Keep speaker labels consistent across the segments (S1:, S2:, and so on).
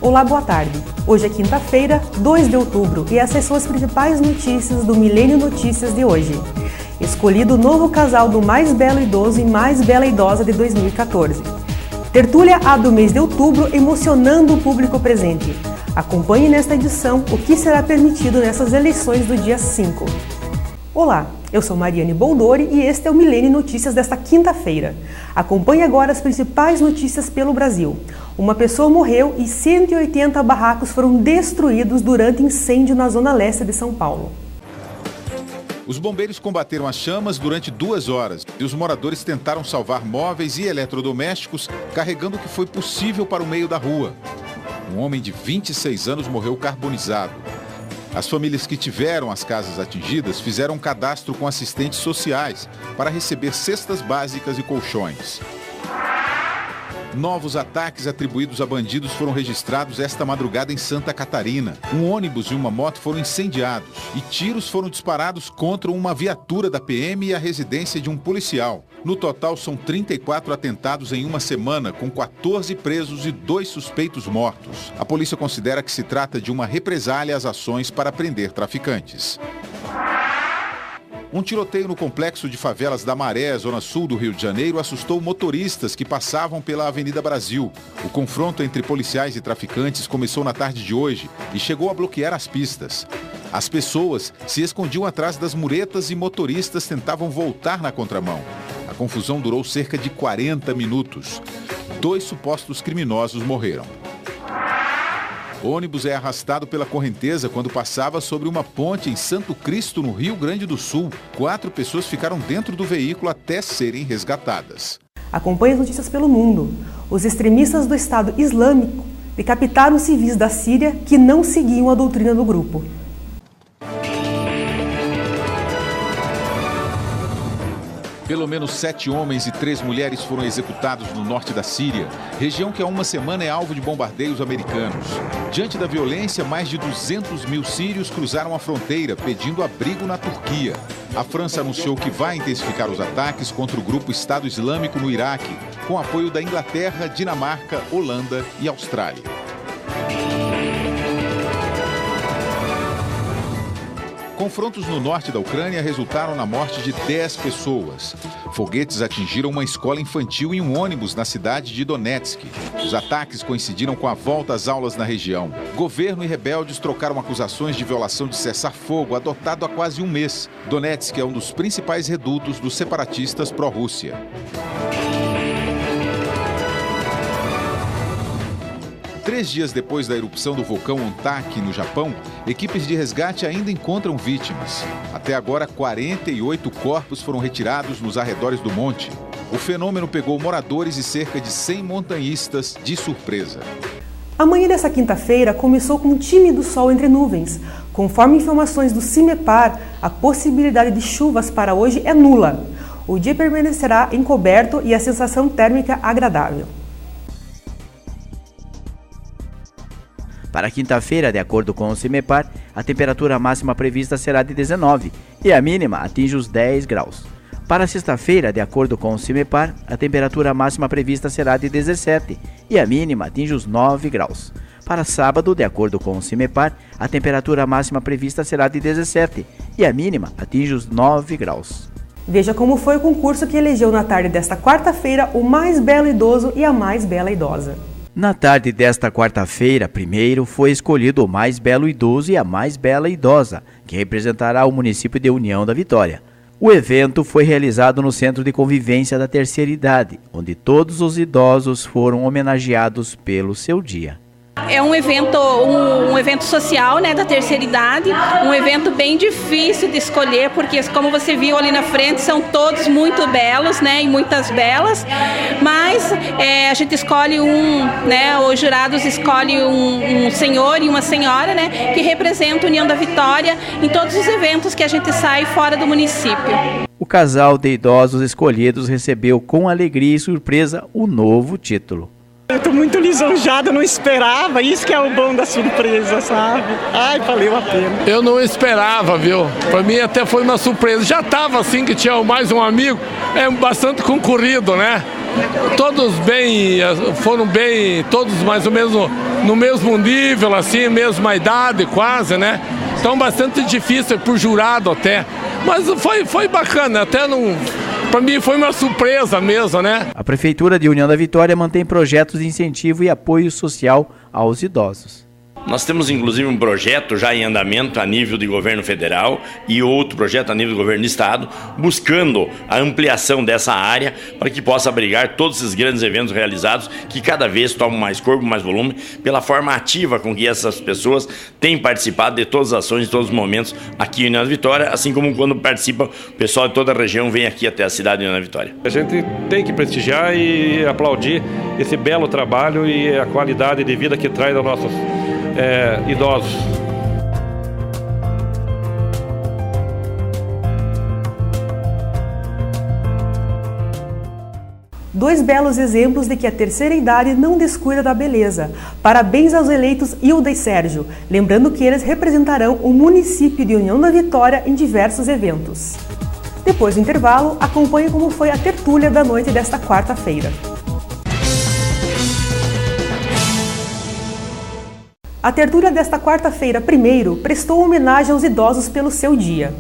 S1: Olá, boa tarde. Hoje é quinta-feira, 2 de outubro, e essas são as principais notícias do Milênio Notícias de hoje. Escolhido o novo casal do mais belo idoso e mais bela idosa de 2014. Tertúlia A do mês de outubro, emocionando o público presente. Acompanhe nesta edição o que será permitido nessas eleições do dia 5. Olá, eu sou Mariane Boldori e este é o Milênio Notícias desta quinta-feira. Acompanhe agora as principais notícias pelo Brasil. Uma pessoa morreu e 180 barracos foram destruídos durante incêndio na zona leste de São Paulo.
S2: Os bombeiros combateram as chamas durante 2 horas e os moradores tentaram salvar móveis e eletrodomésticos carregando o que foi possível para o meio da rua. Um homem de 26 anos morreu carbonizado. As famílias que tiveram as casas atingidas fizeram um cadastro com assistentes sociais para receber cestas básicas e colchões. Novos ataques atribuídos a bandidos foram registrados esta madrugada em Santa Catarina. Um ônibus e uma moto foram incendiados e tiros foram disparados contra uma viatura da PM e a residência de um policial. No total, são 34 atentados em uma semana, com 14 presos e 2 suspeitos mortos. A polícia considera que se trata de uma represália às ações para prender traficantes. Um tiroteio no complexo de favelas da Maré, zona sul do Rio de Janeiro, assustou motoristas que passavam pela Avenida Brasil. O confronto entre policiais e traficantes começou na tarde de hoje e chegou a bloquear as pistas. As pessoas se escondiam atrás das muretas e motoristas tentavam voltar na contramão. A confusão durou cerca de 40 minutos. 2 supostos criminosos morreram. O ônibus é arrastado pela correnteza quando passava sobre uma ponte em Santo Cristo, no Rio Grande do Sul. 4 pessoas ficaram dentro do veículo até serem resgatadas.
S1: Acompanhe as notícias pelo mundo. Os extremistas do Estado Islâmico decapitaram civis da Síria que não seguiam a doutrina do grupo.
S2: Pelo menos 7 homens e 3 mulheres foram executados no norte da Síria, região que há uma semana é alvo de bombardeios americanos. Diante da violência, mais de 200 mil sírios cruzaram a fronteira, pedindo abrigo na Turquia. A França anunciou que vai intensificar os ataques contra o grupo Estado Islâmico no Iraque, com apoio da Inglaterra, Dinamarca, Holanda e Austrália. Confrontos no norte da Ucrânia resultaram na morte de 10 pessoas. Foguetes atingiram uma escola infantil e um ônibus na cidade de Donetsk. Os ataques coincidiram com a volta às aulas na região. Governo e rebeldes trocaram acusações de violação de cessar-fogo adotado há quase um mês. Donetsk é um dos principais redutos dos separatistas pró-Rússia. 3 dias depois da erupção do vulcão Ontake, no Japão, equipes de resgate ainda encontram vítimas. Até agora, 48 corpos foram retirados nos arredores do monte. O fenômeno pegou moradores e cerca de 100 montanhistas de surpresa.
S1: A manhã dessa quinta-feira começou com um tímido sol entre nuvens. Conforme informações do CIMEPAR, a possibilidade de chuvas para hoje é nula. O dia permanecerá encoberto e a sensação térmica agradável.
S3: Para quinta-feira, de acordo com o CIMEPAR, a temperatura máxima prevista será de 19 e a mínima atinge os 10 graus. Para sexta-feira, de acordo com o CIMEPAR, a temperatura máxima prevista será de 17 e a mínima atinge os 9 graus. Para sábado, de acordo com o CIMEPAR, a temperatura máxima prevista será de 17 e a mínima atinge os 9 graus.
S1: Veja como foi o concurso que elegeu na tarde desta quarta-feira o mais belo idoso e a mais bela idosa.
S3: Na tarde desta quarta-feira, primeiro foi escolhido o mais belo idoso e a mais bela idosa, que representará o município de União da Vitória. O evento foi realizado no Centro de Convivência da Terceira Idade, onde todos os idosos foram homenageados pelo seu dia.
S4: É um evento social, né, da terceira idade, um evento bem difícil de escolher, porque como você viu ali na frente, são todos muito belos, né, e muitas belas, mas a gente escolhe os jurados escolhem um senhor e uma senhora, né, que representam a União da Vitória em todos os eventos que a gente sai fora do município.
S3: O casal de idosos escolhidos recebeu com alegria e surpresa o novo título.
S5: Eu tô muito lisonjada, não esperava, isso que é o bom da surpresa, sabe? Ai, valeu a pena.
S6: Eu não esperava, viu? Pra mim até foi uma surpresa. Já tava assim que tinha mais um amigo, é bastante concorrido, né? todos bem, foram bem, todos mais ou menos no mesmo nível, assim, mesma idade quase, né? Então bastante difícil por jurado até, mas foi bacana, até não... Para mim foi uma surpresa mesmo, né?
S3: A Prefeitura de União da Vitória mantém projetos de incentivo e apoio social aos idosos.
S7: Nós temos inclusive um projeto já em andamento a nível de governo federal e outro projeto a nível do governo do estado, buscando a ampliação dessa área para que possa abrigar todos esses grandes eventos realizados que cada vez tomam mais corpo, mais volume, pela forma ativa com que essas pessoas têm participado de todas as ações, de todos os momentos aqui em União da Vitória, assim como quando participa o pessoal de toda a região vem aqui até a cidade de União da Vitória.
S8: A gente tem que prestigiar e aplaudir esse belo trabalho e a qualidade de vida que traz aos nossos idosos.
S1: Dois belos exemplos de que a terceira idade não descuida da beleza. Parabéns aos eleitos Hilda e Sérgio, lembrando que eles representarão o município de União da Vitória em diversos eventos. Depois do intervalo, acompanhe como foi a tertúlia da noite desta quarta-feira. A tertúlia desta quarta-feira, primeiro, prestou homenagem aos idosos pelo seu dia.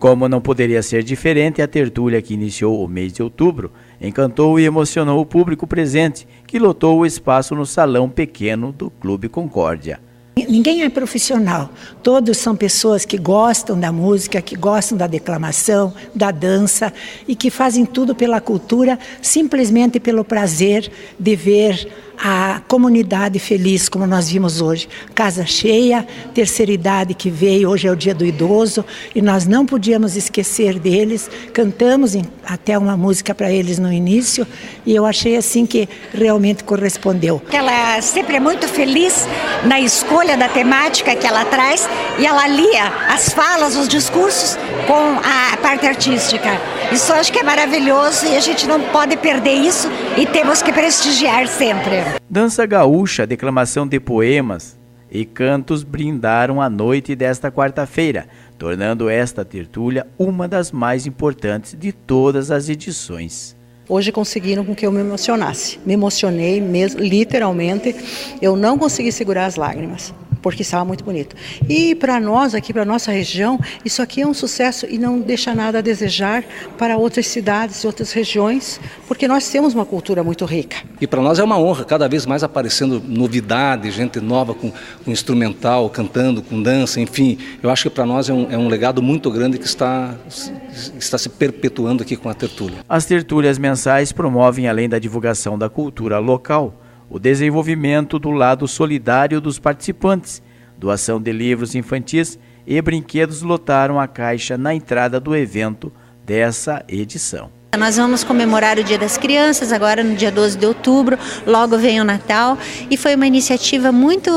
S3: Como não poderia ser diferente, a tertúlia que iniciou o mês de outubro encantou e emocionou o público presente, que lotou o espaço no salão pequeno do Clube Concórdia.
S9: Ninguém é profissional, todos são pessoas que gostam da música, que gostam da declamação, da dança e que fazem tudo pela cultura, simplesmente pelo prazer de ver a comunidade feliz, como nós vimos hoje. Casa cheia, terceira idade que veio, hoje é o dia do idoso e nós não podíamos esquecer deles. Cantamos até uma música para eles no início e eu achei assim que realmente correspondeu.
S10: Ela sempre é muito feliz na escolha da temática que ela traz e ela lia as falas, os discursos com a parte artística. Isso eu acho que é maravilhoso e a gente não pode perder isso e temos que prestigiar sempre.
S3: Dança gaúcha, declamação de poemas e cantos brindaram a noite desta quarta-feira, tornando esta tertúlia uma das mais importantes de todas as edições.
S11: Hoje conseguiram com que eu me emocionasse. Me emocionei mesmo, literalmente. Eu não consegui segurar as lágrimas, porque estava muito bonito. E para nós aqui, para nossa região, isso aqui é um sucesso e não deixa nada a desejar para outras cidades e outras regiões, porque nós temos uma cultura muito rica.
S12: E para nós é uma honra, cada vez mais aparecendo novidade, gente nova com instrumental, cantando, com dança, enfim. Eu acho que para nós é um legado muito grande que está se perpetuando aqui com a tertúlia.
S3: As tertúlias mensais promovem, além da divulgação da cultura local, o desenvolvimento do lado solidário dos participantes. Doação de livros infantis e brinquedos lotaram a caixa na entrada do evento dessa edição.
S13: Nós vamos comemorar o Dia das Crianças, agora no dia 12 de outubro, logo vem o Natal, e foi uma iniciativa muito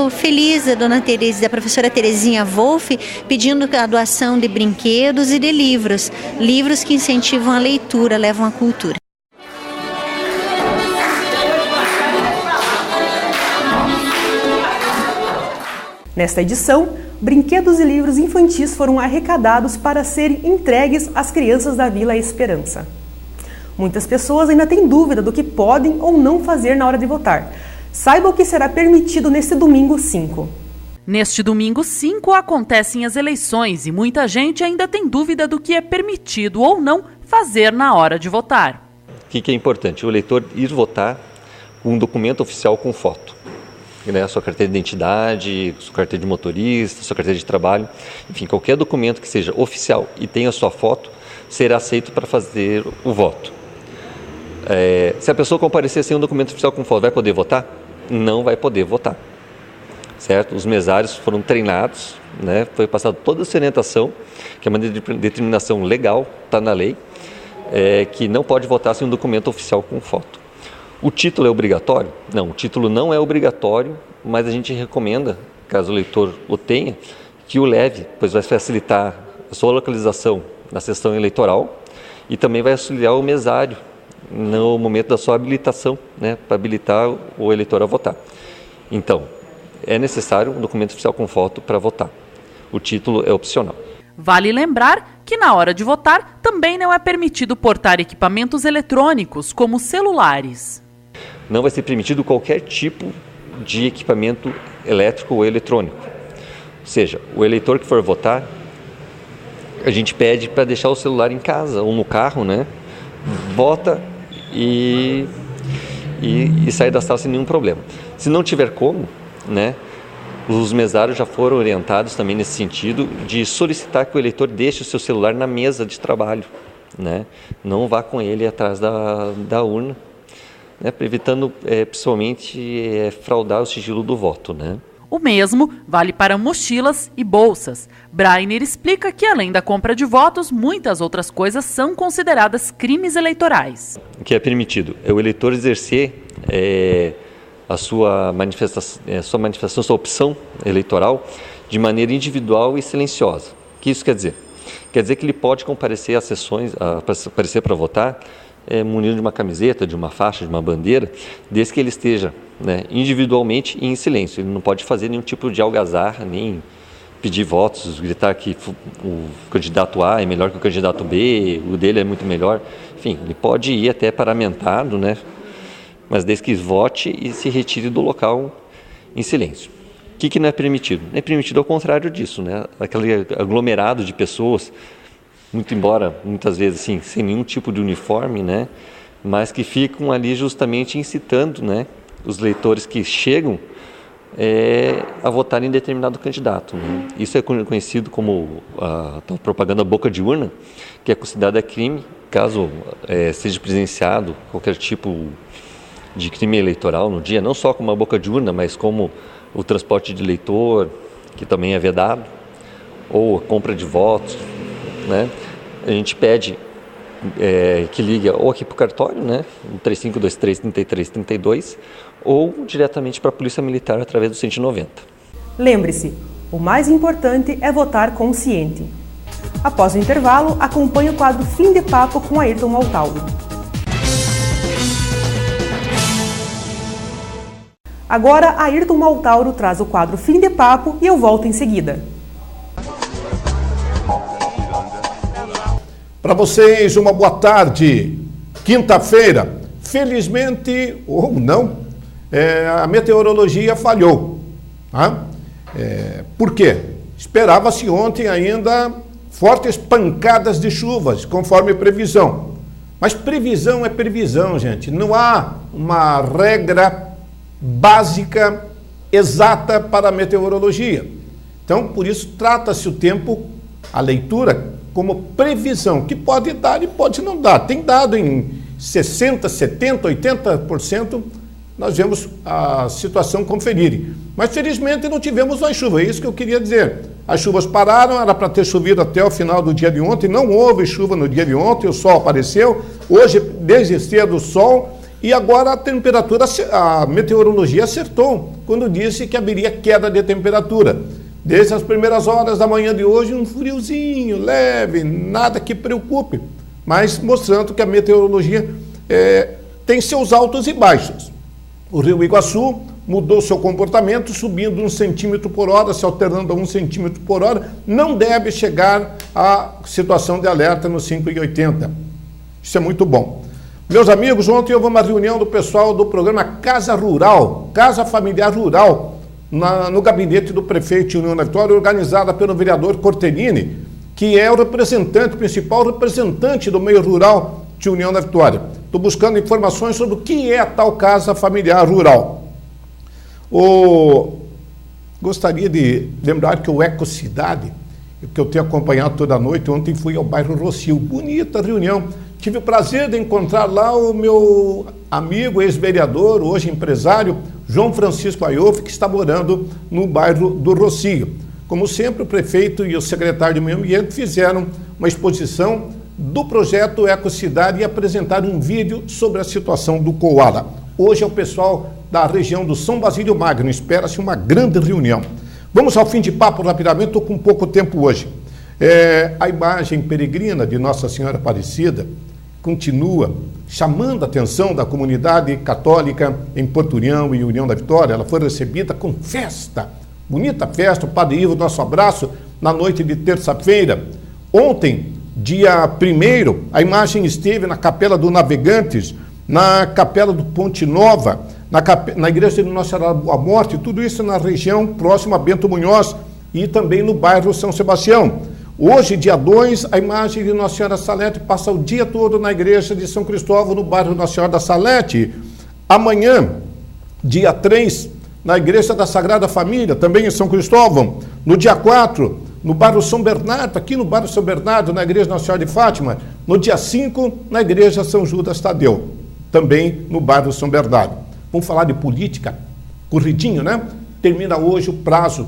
S13: feliz da professora Terezinha Wolff, pedindo a doação de brinquedos e de livros que incentivam a leitura, levam a cultura.
S1: Nesta edição, brinquedos e livros infantis foram arrecadados para serem entregues às crianças da Vila Esperança. Muitas pessoas ainda têm dúvida do que podem ou não fazer na hora de votar. Saiba o que será permitido neste domingo 5.
S14: Neste domingo 5 acontecem as eleições e muita gente ainda tem dúvida do que é permitido ou não fazer na hora de votar.
S15: O que é importante? O eleitor ir votar com um documento oficial com foto. Sua carteira de identidade, sua carteira de motorista, sua carteira de trabalho, enfim, qualquer documento que seja oficial e tenha sua foto, será aceito para fazer o voto. Se a pessoa comparecer sem um documento oficial com foto, vai poder votar? Não vai poder votar, certo? Os mesários foram treinados, foi passada toda essa orientação, que é uma determinação legal, está na lei, que não pode votar sem um documento oficial com foto. O título é obrigatório? Não, o título não é obrigatório, mas a gente recomenda, caso o eleitor o tenha, que o leve, pois vai facilitar a sua localização na sessão eleitoral e também vai auxiliar o mesário no momento da sua habilitação, para habilitar o eleitor a votar. Então, é necessário um documento oficial com foto para votar. O título é opcional.
S14: Vale lembrar que na hora de votar também não é permitido portar equipamentos eletrônicos, como celulares.
S15: Não vai ser permitido qualquer tipo de equipamento elétrico ou eletrônico. Ou seja, o eleitor que for votar, a gente pede para deixar o celular em casa ou no carro, né? Vota e sair da sala sem nenhum problema. Se não tiver como, né? Os mesários já foram orientados também nesse sentido de solicitar que o eleitor deixe o seu celular na mesa de trabalho, né? Não vá com ele atrás da urna, né? Evitando principalmente fraudar o sigilo do voto, né?
S14: O mesmo vale para mochilas e bolsas. Brainer explica que, além da compra de votos, muitas outras coisas são consideradas crimes eleitorais.
S15: O que é permitido é o eleitor exercer a sua manifestação, sua opção eleitoral de maneira individual e silenciosa. O que isso quer dizer? Quer dizer que ele pode comparecer às sessões, aparecer para votar, munido de uma camiseta, de uma faixa, de uma bandeira, desde que ele esteja, né, individualmente e em silêncio. Ele não pode fazer nenhum tipo de algazarra, nem pedir votos, gritar que o candidato A é melhor que o candidato B, o dele é muito melhor. Enfim, ele pode ir até paramentado, né, mas desde que vote e se retire do local em silêncio. O que não é permitido? Não é permitido ao contrário disso, né? Aquele aglomerado de pessoas, muito embora muitas vezes assim, sem nenhum tipo de uniforme, né? Mas que ficam ali justamente incitando, né, os eleitores que chegam a votar em determinado candidato, né? Isso é conhecido como a propaganda boca de urna, que é considerada crime caso seja presenciado qualquer tipo de crime eleitoral no dia, não só como a boca de urna, mas como o transporte de eleitor, que também é vedado, ou a compra de votos, né? A gente pede que ligue ou aqui para o cartório, né, 3523-3332, ou diretamente para a Polícia Militar através do 190.
S1: Lembre-se, o mais importante é votar consciente. Após o intervalo, acompanhe o quadro Fim de Papo com Ayrton Maltauro. Agora, Ayrton Maltauro traz o quadro Fim de Papo e eu volto em seguida.
S16: Para vocês, uma boa tarde. Quinta-feira, felizmente ou não, a meteorologia falhou. Tá? Por quê? Esperava-se ontem ainda fortes pancadas de chuvas, conforme previsão. Mas previsão é previsão, gente. Não há uma regra básica, exata para a meteorologia. Então, por isso, trata-se o tempo, a leitura, como previsão, que pode dar e pode não dar. Tem dado em 60%, 70%, 80%, nós vemos a situação conferir. Mas, felizmente, não tivemos mais chuva, é isso que eu queria dizer. As chuvas pararam, era para ter chovido até o final do dia de ontem, não houve chuva no dia de ontem, o sol apareceu, hoje, desde cedo, o sol. E agora a temperatura, a meteorologia acertou quando disse que haveria queda de temperatura. Desde as primeiras horas da manhã de hoje, um friozinho leve, nada que preocupe, mas mostrando que a meteorologia tem seus altos e baixos. O Rio Iguaçu mudou seu comportamento, subindo 1 centímetro por hora, se alternando a 1 centímetro por hora, não deve chegar à situação de alerta no 5,80. Isso é muito bom. Meus amigos, ontem houve uma reunião do pessoal do programa Casa Rural, Casa Familiar Rural, no gabinete do prefeito de União da Vitória, organizada pelo vereador Cortellini, que é o principal representante do meio rural de União da Vitória. Estou buscando informações sobre o que é a tal Casa Familiar Rural. Gostaria de lembrar que o Ecocidade, que eu tenho acompanhado toda a noite, ontem fui ao bairro Rocio, bonita reunião. Tive o prazer de encontrar lá o meu amigo, ex-vereador, hoje empresário, João Francisco Aiof, que está morando no bairro do Rocio. Como sempre, o prefeito e o secretário de Meio Ambiente fizeram uma exposição do projeto Ecocidade e apresentaram um vídeo sobre a situação do koala. Hoje é o pessoal da região do São Basílio Magno, espera-se uma grande reunião. Vamos ao fim de papo rapidamente, estou com pouco tempo hoje. A imagem peregrina de Nossa Senhora Aparecida continua chamando a atenção da comunidade católica em Porto União e União da Vitória. Ela foi recebida com festa, bonita festa. O Padre Ivo, nosso abraço, na noite de terça-feira. Ontem, Dia 1º, a imagem esteve na Capela do Navegantes, na Capela do Ponte Nova, na Igreja de Nossa Senhora da Morte, tudo isso na região próxima a Bento Munhoz e também no bairro São Sebastião. Hoje, dia 2, a imagem de Nossa Senhora da Salete passa o dia todo na Igreja de São Cristóvão, no bairro Nossa Senhora da Salete. Amanhã, dia 3, na Igreja da Sagrada Família, também em São Cristóvão. No dia 4, no bairro São Bernardo, aqui no bairro São Bernardo, na Igreja Nossa Senhora de Fátima. No dia 5, na Igreja São Judas Tadeu, também no bairro São Bernardo. Vamos falar de política, corridinho, né? Termina hoje o prazo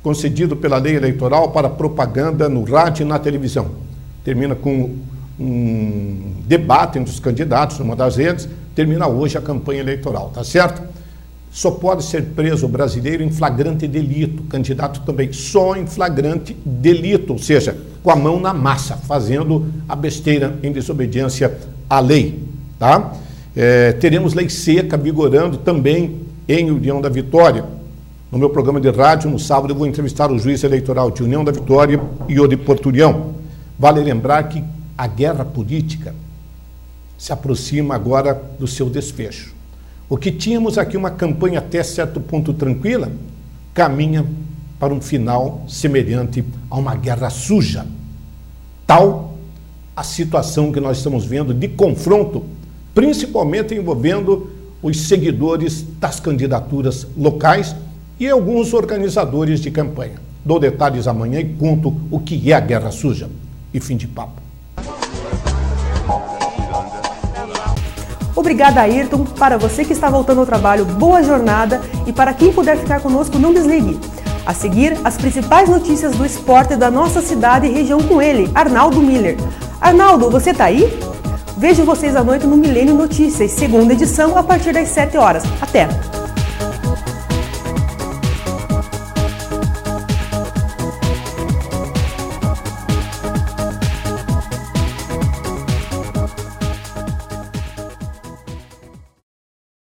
S16: concedido pela lei eleitoral para propaganda no rádio e na televisão. Termina com um debate entre os candidatos numa das redes, termina hoje a campanha eleitoral, tá certo? Só pode ser preso o brasileiro em flagrante delito, candidato também só em flagrante delito, ou seja, com a mão na massa, fazendo a besteira em desobediência à lei, tá? Teremos lei seca vigorando também em União da Vitória. No meu programa de rádio, no sábado, eu vou entrevistar o juiz eleitoral de União da Vitória e o de Porturião. Vale lembrar que a guerra política se aproxima agora do seu desfecho. O que tínhamos aqui uma campanha até certo ponto tranquila, caminha para um final semelhante a uma guerra suja. Tal a situação que nós estamos vendo de confronto, principalmente envolvendo os seguidores das candidaturas locais e alguns organizadores de campanha. Dou detalhes amanhã e conto o que é a guerra suja. E fim de papo.
S1: Obrigada, Ayrton. Para você que está voltando ao trabalho, boa jornada. E para quem puder ficar conosco, não desligue. A seguir, as principais notícias do esporte da nossa cidade e região com ele, Arnaldo Miller. Arnaldo, você tá aí? Vejo vocês à noite no Milênio Notícias, segunda edição, a partir das 7 horas. Até!